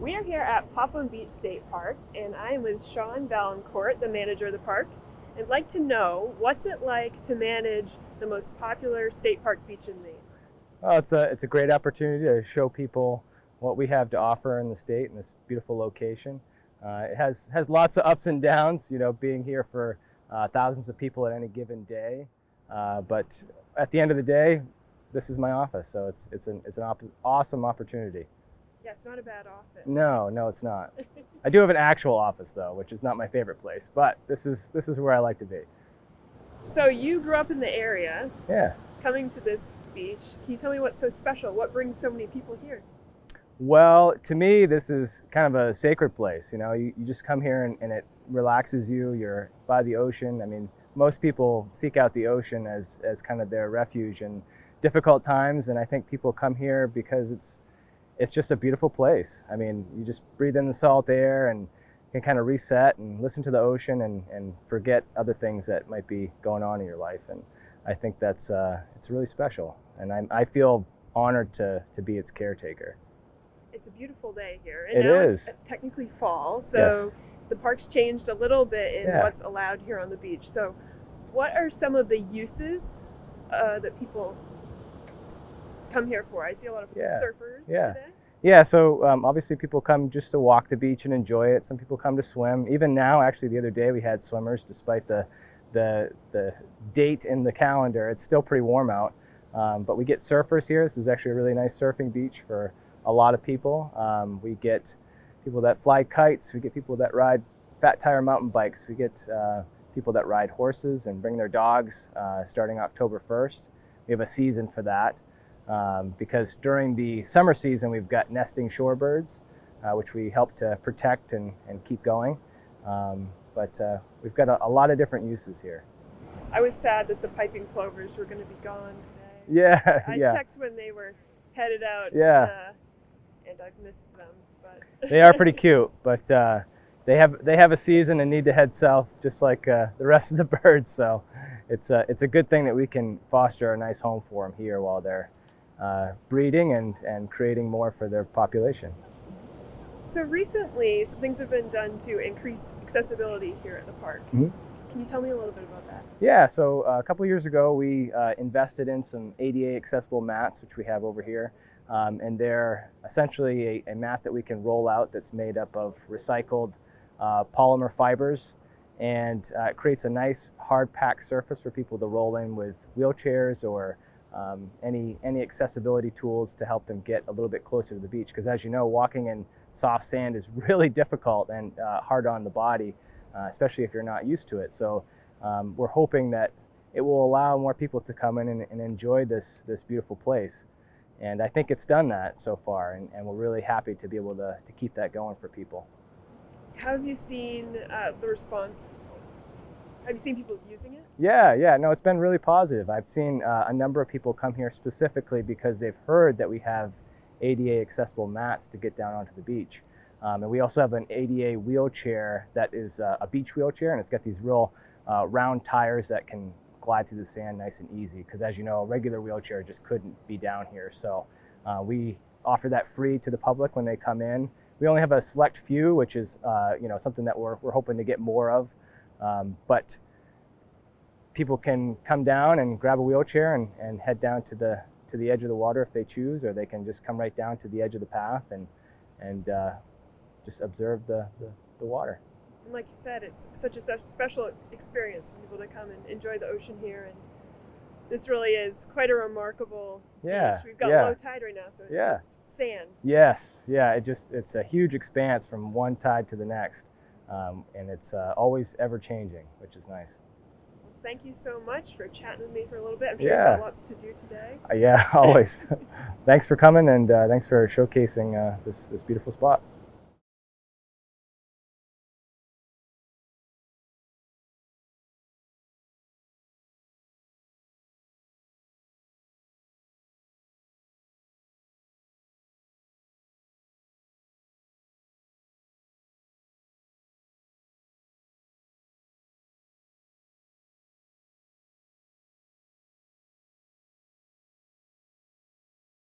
We are here at Popham Beach State Park, and I am with Sean Vaillancourt, the manager of the park. I'd like to know, what's it like to manage the most popular state park beach in Maine? Well, it's a great opportunity to show people what we have to offer in the state in this beautiful location. It has lots of ups and downs, being here for thousands of people at any given day. But at the end of the day, this is my office, so it's an awesome opportunity. Yeah, it's not a bad office. No, it's not. I do have an actual office though, which is not my favorite place, but this is where I like to be. So you grew up in the area. Yeah. Coming to this beach, can you tell me what's so special? What brings so many people here? Well, to me, this is kind of a sacred place. You just come here and it relaxes you. You're by the ocean. I mean, most people seek out the ocean as kind of their refuge in difficult times, and I think people come here because it's just a beautiful place. I mean, you just breathe in the salt air and can kind of reset and listen to the ocean and forget other things that might be going on in your life. And I think that's it's really special. And I feel honored to be its caretaker. It's a beautiful day here. And it now is. It's technically fall, so yes. The park's changed a little bit in what's allowed here on the beach. So what are some of the uses that people come here for? I see a lot of surfers today. Yeah, so obviously people come just to walk the beach and enjoy it. Some people come to swim. Even now, actually the other day we had swimmers, despite the date in the calendar. It's still pretty warm out, but we get surfers here. This is actually a really nice surfing beach for a lot of people. We get people that fly kites. We get people that ride fat tire mountain bikes. We get people that ride horses and bring their dogs starting October 1st. We have a season for that. Because during the summer season we've got nesting shorebirds, which we help to protect and keep going. But we've got a lot of different uses here. I was sad that the piping plovers were going to be gone today. Yeah, I checked when they were headed out, and I've missed them. But they are pretty cute, but they have a season and need to head south just like the rest of the birds. So it's a good thing that we can foster a nice home for them here while they're breeding and creating more for their population. So recently, some things have been done to increase accessibility here at the park. Mm-hmm. So can you tell me a little bit about that? Yeah, so a couple years ago, we invested in some ADA accessible mats, which we have over here. And they're essentially a mat that we can roll out that's made up of recycled polymer fibers. And it creates a nice hard packed surface for people to roll in with wheelchairs or any accessibility tools to help them get a little bit closer to the beach. Because as you know, walking in soft sand is really difficult and hard on the body, especially if you're not used to it. So we're hoping that it will allow more people to come in and enjoy this beautiful place. And I think it's done that so far, and we're really happy to be able to keep that going for people. How have you seen the response? Have you seen people using it? Yeah, no, it's been really positive. I've seen a number of people come here specifically because they've heard that we have ADA accessible mats to get down onto the beach. And we also have an ADA wheelchair that is a beach wheelchair, and it's got these real round tires that can glide through the sand nice and easy, because as you know, a regular wheelchair just couldn't be down here. So we offer that free to the public when they come in. We only have a select few, which is something that we're hoping to get more of. But people can come down and grab a wheelchair and head down to the edge of the water if they choose, or they can just come right down to the edge of the path and just observe the water. And like you said, it's such a special experience for people to come and enjoy the ocean here. And this really is quite a remarkable beach. We've got low tide right now, so it's just sand. Yes, it's a huge expanse from one tide to the next. And it's always ever changing, which is nice. Well, thank you so much for chatting with me for a little bit. I'm sure you've got lots to do today. Yeah, always. Thanks for coming, and thanks for showcasing this beautiful spot.